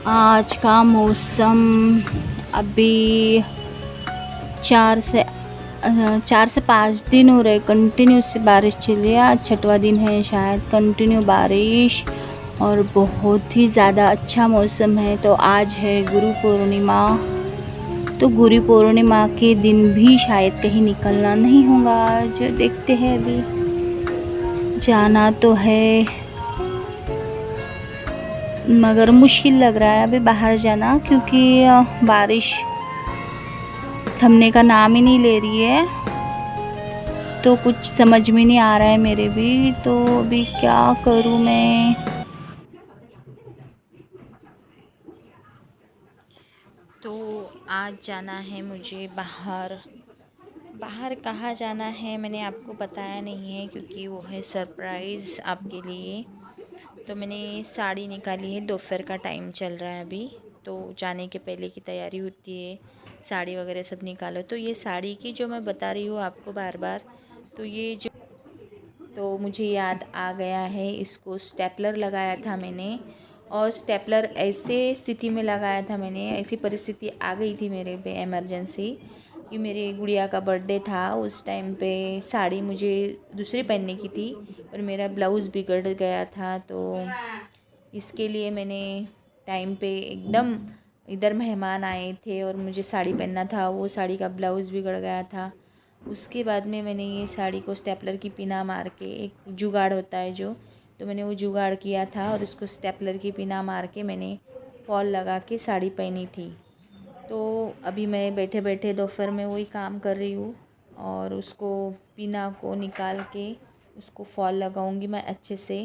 आज का मौसम अभी 4 से 5 दिन हो रहे कंटिन्यू से बारिश चल रही है। आज छठवां दिन है शायद कंटिन्यू बारिश और बहुत ही ज़्यादा अच्छा मौसम है। तो आज है गुरु पूर्णिमा, तो गुरु पूर्णिमा के दिन भी शायद कहीं निकलना नहीं होगा। आज देखते हैं, अभी जाना तो है मगर मुश्किल लग रहा है अभी बाहर जाना, क्योंकि बारिश थमने का नाम ही नहीं ले रही है। तो कुछ समझ में नहीं आ रहा है मेरे भी, तो अभी क्या करूँ मैं। तो आज जाना है मुझे बाहर। बाहर कहाँ जाना है मैंने आपको बताया नहीं है, क्योंकि वो है सरप्राइज़ आपके लिए। तो मैंने साड़ी निकाली है, दोपहर का टाइम चल रहा है अभी, तो जाने के पहले की तैयारी होती है, साड़ी वगैरह सब निकालो। तो ये साड़ी की जो मैं बता रही हूँ आपको बार बार, तो ये जो, तो मुझे याद आ गया है, इसको स्टेपलर लगाया था मैंने। और स्टेपलर ऐसे स्थिति में लगाया था मैंने, ऐसी परिस्थिति आ गई थी मेरे पे इमरजेंसी कि मेरी गुड़िया का बर्थडे था। उस टाइम पे साड़ी मुझे दूसरी पहनने की थी और मेरा ब्लाउज़ बिगड़ गया था। तो इसके लिए मैंने टाइम पे एकदम, इधर मेहमान आए थे और मुझे साड़ी पहनना था, वो साड़ी का ब्लाउज़ बिगड़ गया था। उसके बाद में मैंने ये साड़ी को स्टेपलर की पिना मार के, एक जुगाड़ होता है जो, तो मैंने वो जुगाड़ किया था और उसको स्टेपलर की पिना मार के मैंने फॉल लगा के साड़ी पहनी थी। तो अभी मैं बैठे बैठे दोपहर में वही काम कर रही हूँ और उसको पिना को निकाल के उसको फॉल लगाऊंगी मैं अच्छे से।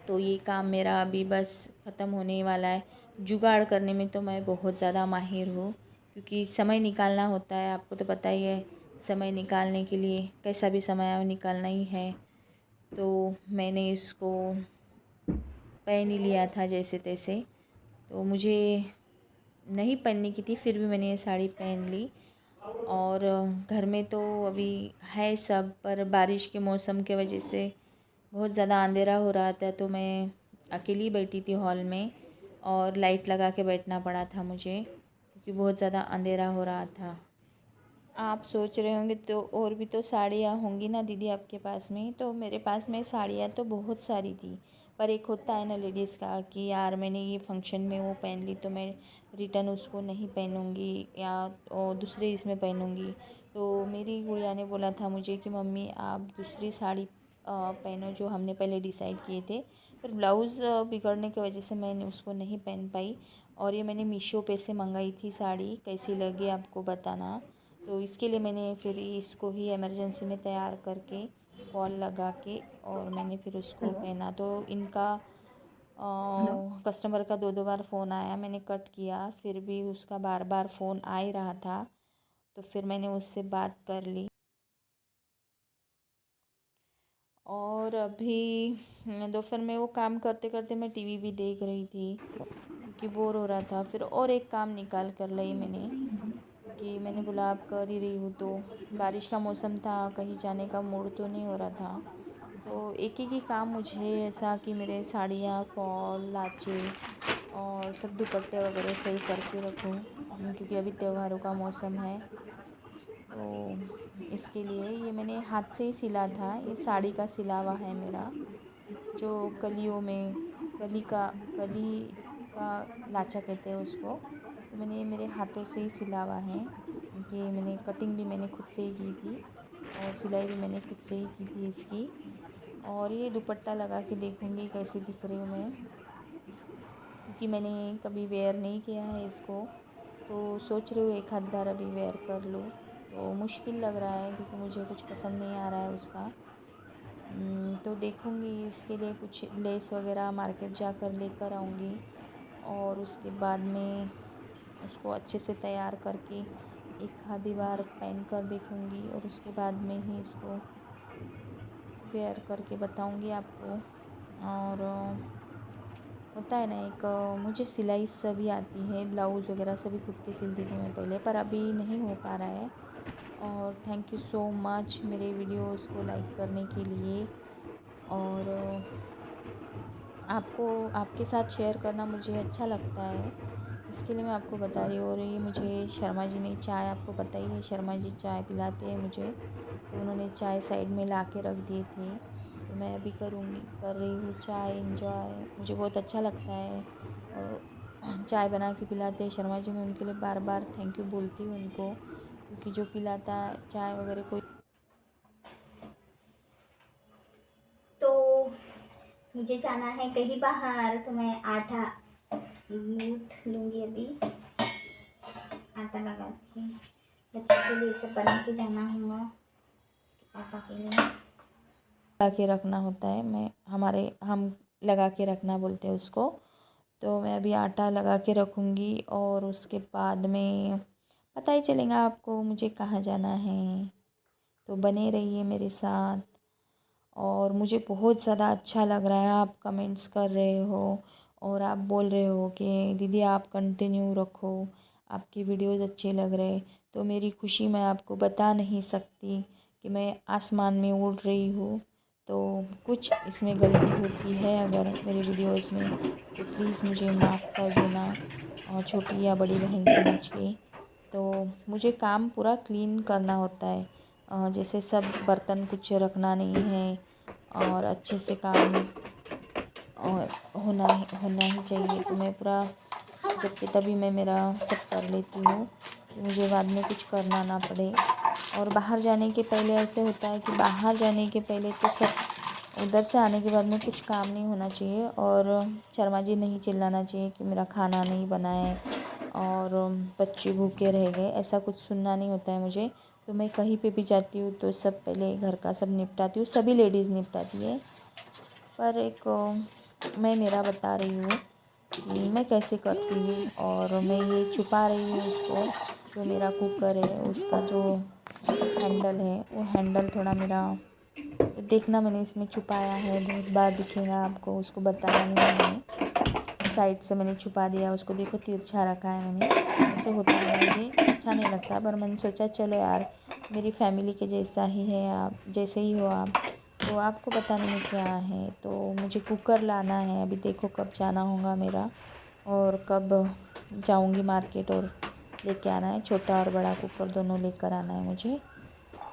तो ये काम मेरा अभी बस ख़त्म होने वाला है। जुगाड़ करने में तो मैं बहुत ज़्यादा माहिर हूँ, क्योंकि समय निकालना होता है, आपको तो पता ही है। समय निकालने के लिए कैसा भी समय निकालना ही है। तो मैंने इसको पहन ही लिया था जैसे तैसे। तो मुझे नहीं पहनने की थी, फिर भी मैंने ये साड़ी पहन ली। और घर में तो अभी है सब, पर बारिश के मौसम के वजह से बहुत ज़्यादा अंधेरा हो रहा था, तो मैं अकेली बैठी थी हॉल में और लाइट लगा के बैठना पड़ा था मुझे, क्योंकि बहुत ज़्यादा अंधेरा हो रहा था। आप सोच रहे होंगे तो और भी तो साड़ियाँ होंगी ना दीदी आपके पास में। तो मेरे पास में साड़ियाँ तो बहुत सारी थी, पर एक होता है ना लेडीज़ का कि यार मैंने ये फंक्शन में वो पहन ली तो मैं रिटर्न उसको नहीं पहनूंगी या दूसरे इसमें पहनूंगी। तो मेरी गुड़िया ने बोला था मुझे कि मम्मी आप दूसरी साड़ी पहनो जो हमने पहले डिसाइड किए थे, पर ब्लाउज़ बिगड़ने की वजह से मैंने उसको नहीं पहन पाई। और ये मैंने मीशो पे से मंगाई थी साड़ी, कैसी लगी आपको बताना। तो इसके लिए मैंने फिर इसको ही इमरजेंसी में तैयार करके फॉल लगा के और मैंने फिर उसको पहना। तो इनका कस्टमर का 2 बार फ़ोन आया, मैंने कट किया, फिर भी उसका बार बार फ़ोन आ ही रहा था, तो फिर मैंने उससे बात कर ली। और अभी दोपहर में वो काम करते करते मैं टीवी भी देख रही थी, क्योंकि बोर हो रहा था। फिर और एक काम निकाल कर लाई मैंने, कि मैंने बोला आप कर ही रही हूँ तो, बारिश का मौसम था, कहीं जाने का मूड तो नहीं हो रहा था। तो एक एक ही काम मुझे ऐसा कि मेरे साड़ियाँ, फॉल, लाचे और सब दुपट्टे वगैरह सही करके रखूँ, क्योंकि अभी त्योहारों का मौसम है। तो इसके लिए ये मैंने हाथ से ही सिला था, ये साड़ी का सिलावा है मेरा, जो कलियों में, कली का लाचा कहते हैं उसको। तो मैंने ये मेरे हाथों से ही सिलावा है, कि मैंने कटिंग भी मैंने खुद से ही की थी और सिलाई भी मैंने खुद से ही की थी इसकी। और ये दुपट्टा लगा के देखूँगी कैसी दिख रही हूँ मैं, क्योंकि मैंने कभी वेयर नहीं किया है इसको। तो सोच रही हूँ एक आध बार अभी वेयर कर लूँ। तो मुश्किल लग रहा है, क्योंकि मुझे कुछ पसंद नहीं आ रहा है उसका। तो देखूँगी इसके लिए कुछ लेस वगैरह मार्केट जाकर लेकर आऊँगी और उसके बाद में उसको अच्छे से तैयार करके एक आधी बार पहन कर देखूँगी और उसके बाद में ही इसको वेयर करके बताऊँगी आपको। और होता है ना एक, मुझे सिलाई सभी आती है, ब्लाउज़ वगैरह सभी खुद के सिलती थी मैं पहले, पर अभी नहीं हो पा रहा है। और थैंक यू सो मच मेरे वीडियोस को लाइक करने के लिए। और आपको आपके साथ शेयर करना मुझे अच्छा लगता है, इसके लिए मैं आपको बता रही हूँ। और ये मुझे शर्मा जी ने चाय, आपको पता ही है शर्मा जी चाय पिलाते हैं मुझे, तो उन्होंने चाय साइड में ला के रख दिए थे, तो मैं अभी कर रही हूँ चाय इंजॉय। मुझे बहुत अच्छा लगता है और चाय बना के पिलाते हैं शर्मा जी, मैं उनके लिए बार बार थैंक यू बोलती हूँ उनको, क्योंकि जो पिलाता है चाय वगैरह कोई। तो मुझे जाना है कहीं बाहर, तो मैं आटा गूँथ लूँगी अभी। आटा लगा के बच्चों के लिए सब बना के जाना होगा, पापा के लिए लगा के रखना होता है, हम लगा के रखना बोलते हैं उसको। तो मैं अभी आटा लगा के रखूँगी और उसके बाद में पता ही चलेगा आपको मुझे कहाँ जाना है, तो बने रहिए मेरे साथ। और मुझे बहुत ज़्यादा अच्छा लग रहा है, आप कमेंट्स कर रहे हो और आप बोल रहे हो कि दीदी आप कंटिन्यू रखो, आपकी वीडियोज़ अच्छे लग रहे, तो मेरी खुशी मैं आपको बता नहीं सकती कि मैं आसमान में उड़ रही हूँ। तो कुछ इसमें गलती होती है अगर मेरे वीडियोज़ में, तो प्लीज़ मुझे माफ़ कर देना, और छोटी या बड़ी बहन समझ के। तो मुझे काम पूरा क्लीन करना होता है, जैसे सब बर्तन कुछ रखना नहीं है, और अच्छे से काम और होना ही चाहिए। तो मैं पूरा जब कि तभी मैं मेरा सब कर लेती हूँ कि मुझे बाद में कुछ करना ना पड़े। और बाहर जाने के पहले ऐसे होता है कि बाहर जाने के पहले तो सब उधर से आने के बाद में कुछ काम नहीं होना चाहिए, और शर्मा जी नहीं चिल्लाना चाहिए कि मेरा खाना नहीं बना है और बच्चे भूखे रह गए, ऐसा कुछ सुनना नहीं होता है मुझे। तो मैं कहीं पे भी जाती हूँ तो सब पहले घर का सब निपटाती हूँ, सभी लेडीज़ निपटाती है। पर एक मैं मेरा बता रही हूँ कि मैं कैसे करती हूँ, और मैं ये छुपा रही हूँ उसको। जो मेरा कुकर है उसका जो हैंडल है, वो हैंडल थोड़ा मेरा, तो देखना मैंने इसमें छुपाया है, बहुत बार दिखेगा आपको, उसको बताया नहीं है। साइड से मैंने छुपा दिया उसको, देखो तिरछा रखा है मैंने, ऐसे होता है मुझे अच्छा नहीं लगता। पर मैंने सोचा चलो यार, मेरी फैमिली के जैसा ही है आप, जैसे ही हो आप, तो आपको बताने में क्या है। तो मुझे कुकर लाना है, अभी देखो कब जाना होगा मेरा, और कब जाऊंगी मार्केट और लेके आना है, छोटा और बड़ा कुकर दोनों लेकर आना है मुझे।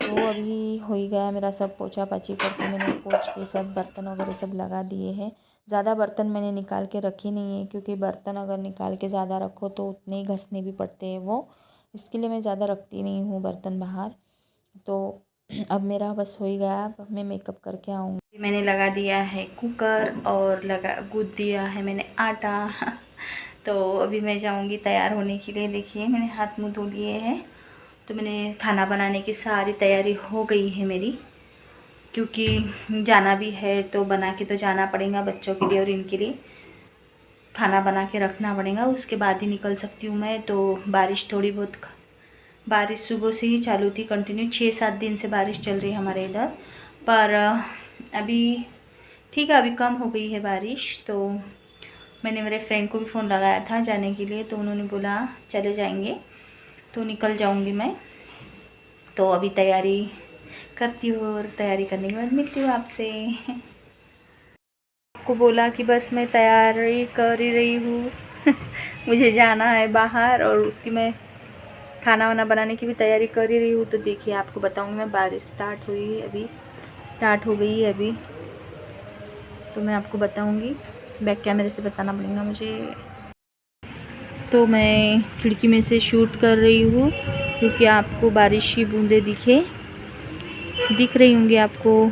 तो अभी हो ही गया मेरा सब, पोछा पाछी करके मैंने पोंछ के सब बर्तन वगैरह सब लगा दिए हैं। ज़्यादा बर्तन मैंने निकाल के रखे नहीं है, क्योंकि बर्तन अगर निकाल के ज़्यादा रखो तो उतने ही घसने भी पड़ते हैं वो, इसके लिए मैं ज़्यादा रखती नहीं हूँ बर्तन बाहर। तो अब मेरा बस हो ही गया, अब मैं मेकअप करके आऊँगी। मैंने लगा दिया है कुकर और गूँथ दिया है मैंने आटा तो अभी मैं जाऊँगी तैयार होने के लिए। देखिए मैंने हाथ मुँह धो लिए हैं, तो मैंने खाना बनाने की सारी तैयारी हो गई है मेरी, क्योंकि जाना भी है तो बना के तो जाना पड़ेगा बच्चों के लिए, और इनके लिए खाना बना के रखना पड़ेगा, उसके बाद ही निकल सकती हूँ मैं। तो बारिश थोड़ी बहुत, बारिश सुबह से ही चालू थी कंटिन्यू, 6-7 दिन से बारिश चल रही है हमारे इधर, पर अभी ठीक है, अभी कम हो गई है बारिश। तो मैंने मेरे फ्रेंड को भी फ़ोन लगाया था जाने के लिए, तो उन्होंने बोला चले जाएंगे, तो निकल जाऊंगी मैं। तो अभी तैयारी करती हूँ, और तैयारी करने के बाद मिलती हूँ आपसे। आपको बोला कि बस मैं तैयारी कर ही रही हूँ मुझे जाना है बाहर, और उसकी मैं खाना वाना बनाने की भी तैयारी कर ही रही हूँ। तो देखिए आपको बताऊँगी मैं, बारिश स्टार्ट हुई है अभी, स्टार्ट हो गई है अभी, तो मैं आपको बताऊँगी, बैक कैमरे से बताना पड़ेगा मुझे। तो मैं खिड़की में से शूट कर रही हूँ, क्योंकि आपको बारिश की बूंदें दिख रही होंगी आपको।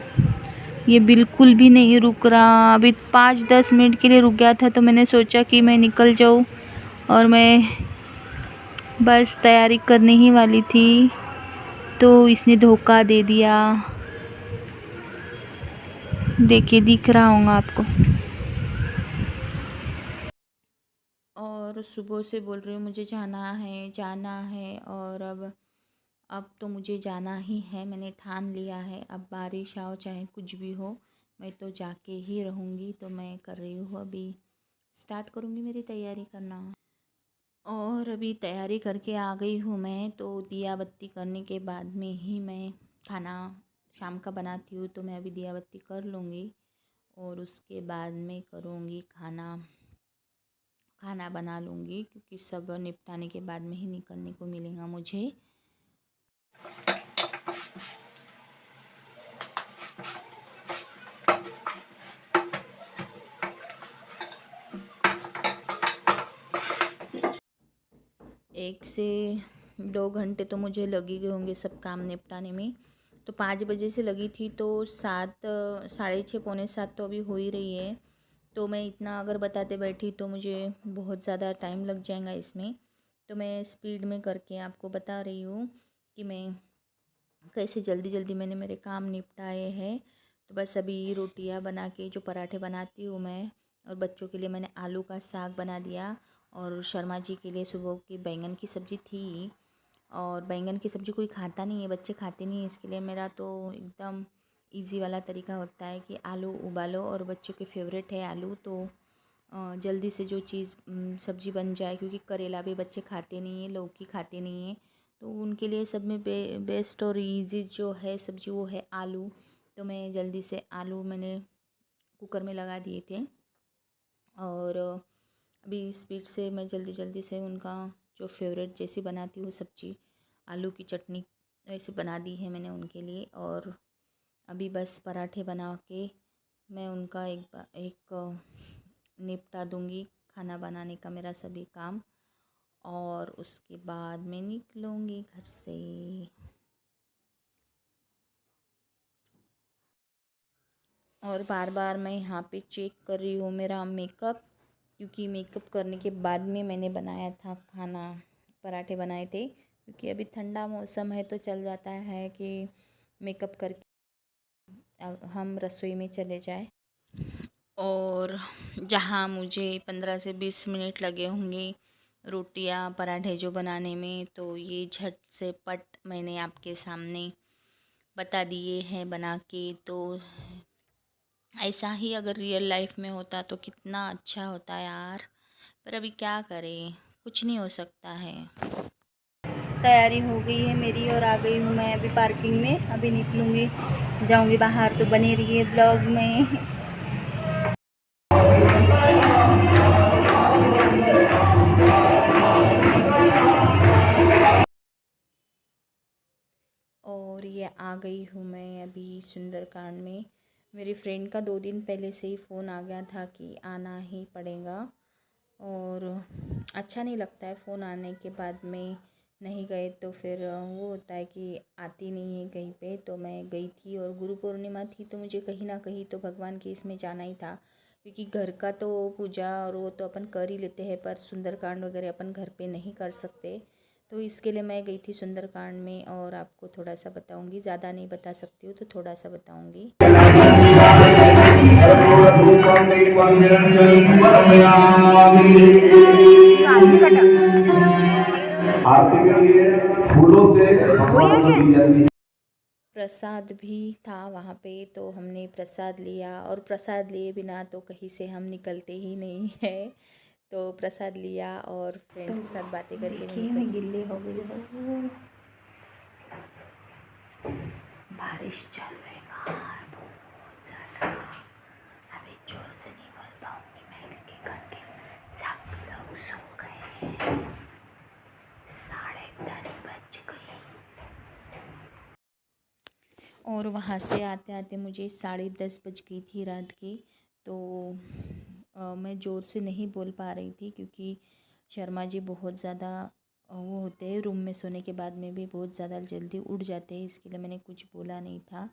ये बिल्कुल भी नहीं रुक रहा, अभी 5-10 मिनट के लिए रुक गया था, तो मैंने सोचा कि मैं निकल जाऊँ, और मैं बस तैयारी करने ही वाली थी, तो इसने धोखा दे दिया। देखिए दिख रहा होगा आपको। और सुबह से बोल रही हूँ मुझे जाना है, और अब तो मुझे जाना ही है, मैंने ठान लिया है। अब बारिश आओ चाहे कुछ भी हो, मैं तो जाके ही रहूँगी। तो मैं कर रही हूँ अभी, स्टार्ट करूँगी मेरी तैयारी करना। और अभी तैयारी करके आ गई हूँ मैं, तो दिया बत्ती करने के बाद में ही मैं खाना शाम का बनाती हूँ, तो मैं अभी दिया बत्ती कर लूँगी। और उसके बाद मैं करूँगी खाना बना लूँगी, क्योंकि सब निपटाने के बाद में ही निकलने को मिलेगा मुझे। एक से 2 घंटे तो मुझे लग ही गए होंगे सब काम निपटाने में। तो 5 बजे से लगी थी तो 7, साढ़े 6, पौने 7 तो अभी हो ही रही है। तो मैं इतना अगर बताते बैठी तो मुझे बहुत ज़्यादा टाइम लग जाएगा इसमें। तो मैं स्पीड में करके आपको बता रही हूँ कि मैं कैसे जल्दी जल्दी मैंने मेरे काम निपटाए हैं। तो बस अभी रोटियां बना के, जो पराठे बनाती हूँ मैं, और बच्चों के लिए मैंने आलू का साग बना दिया। और शर्मा जी के लिए सुबह की बैंगन की सब्ज़ी थी, और बैंगन की सब्ज़ी कोई खाता नहीं है, बच्चे खाते नहीं है, इसके लिए मेरा तो एकदम इजी वाला तरीका होता है कि आलू उबालो, और बच्चों के फेवरेट है आलू, तो जल्दी से जो चीज़ सब्ज़ी बन जाए, क्योंकि करेला भी बच्चे खाते नहीं हैं, लौकी खाते नहीं हैं, तो उनके लिए सब में बेस्ट और इजी जो है सब्ज़ी वो है आलू। तो मैं जल्दी से आलू मैंने कुकर में लगा दिए थे, और अभी स्पीड से मैं जल्दी जल्दी से उनका जो फेवरेट जैसी बनाती हूँ सब्ज़ी, आलू की चटनी ऐसे बना दी है मैंने उनके लिए। और अभी बस पराठे बना के मैं उनका एक निपटा दूँगी, खाना बनाने का मेरा सभी काम, और उसके बाद मैं निकलूँगी घर से। और बार बार मैं यहाँ पे चेक कर रही हूँ मेरा मेकअप, क्योंकि मेकअप करने के बाद में मैंने बनाया था खाना, पराठे बनाए थे, क्योंकि अभी ठंडा मौसम है तो चल जाता है कि मेकअप करके अब हम रसोई में चले जाए। और जहाँ मुझे 15 से 20 मिनट लगे होंगे रोटियां पराठे जो बनाने में, तो ये झट से पट मैंने आपके सामने बता दिए हैं बना के। तो ऐसा ही अगर रियल लाइफ में होता तो कितना अच्छा होता यार, पर अभी क्या करें, कुछ नहीं हो सकता है। तैयारी हो गई है मेरी और आ गई हूँ मैं अभी पार्किंग में, अभी निकलूँगी, जाऊँगी बाहर, तो बने रहिए ब्लॉग में। और ये आ गई हूँ मैं अभी सुंदरकांड में। मेरी फ्रेंड का 2 दिन पहले से ही फ़ोन आ गया था कि आना ही पड़ेगा, और अच्छा नहीं लगता है फ़ोन आने के बाद में नहीं गए तो फिर वो होता है कि आती नहीं है कहीं पे। तो मैं गई थी, और गुरु पूर्णिमा थी तो मुझे कहीं ना कहीं तो भगवान के इसमें जाना ही था, क्योंकि घर का तो पूजा और वो तो अपन कर ही लेते हैं, पर सुंदरकांड वगैरह अपन घर पे नहीं कर सकते। तो इसके लिए मैं गई थी सुंदरकांड में, और आपको थोड़ा सा बताऊंगी, ज़्यादा नहीं बता सकती हूँ तो थोड़ा सा बताऊंगी। आरती के लिए फूलों से भगवान को दी जाती है। प्रसाद भी था वहाँ पे, तो हमने प्रसाद लिया, और प्रसाद लिए बिना तो कहीं से हम निकलते ही नहीं है। तो प्रसाद लिया और फ्रेंड्स के साथ बातें करके देखिए मैं गिल्ली हो गई हूँ, बारिश चल रही है बाहर बहुत ज़्यादा, अभी जोर से नहीं बोल पाऊँगी मैं क्योंकि घर के सब लोग सो गए हैं, 10:30 बज गए। और वहाँ से आते आते मुझे 10:30 बज गई थी रात की। तो मैं ज़ोर से नहीं बोल पा रही थी, क्योंकि शर्मा जी बहुत ज़्यादा वो होते हैं, रूम में सोने के बाद में भी बहुत ज़्यादा जल्दी उठ जाते हैं, इसके लिए मैंने कुछ बोला नहीं था।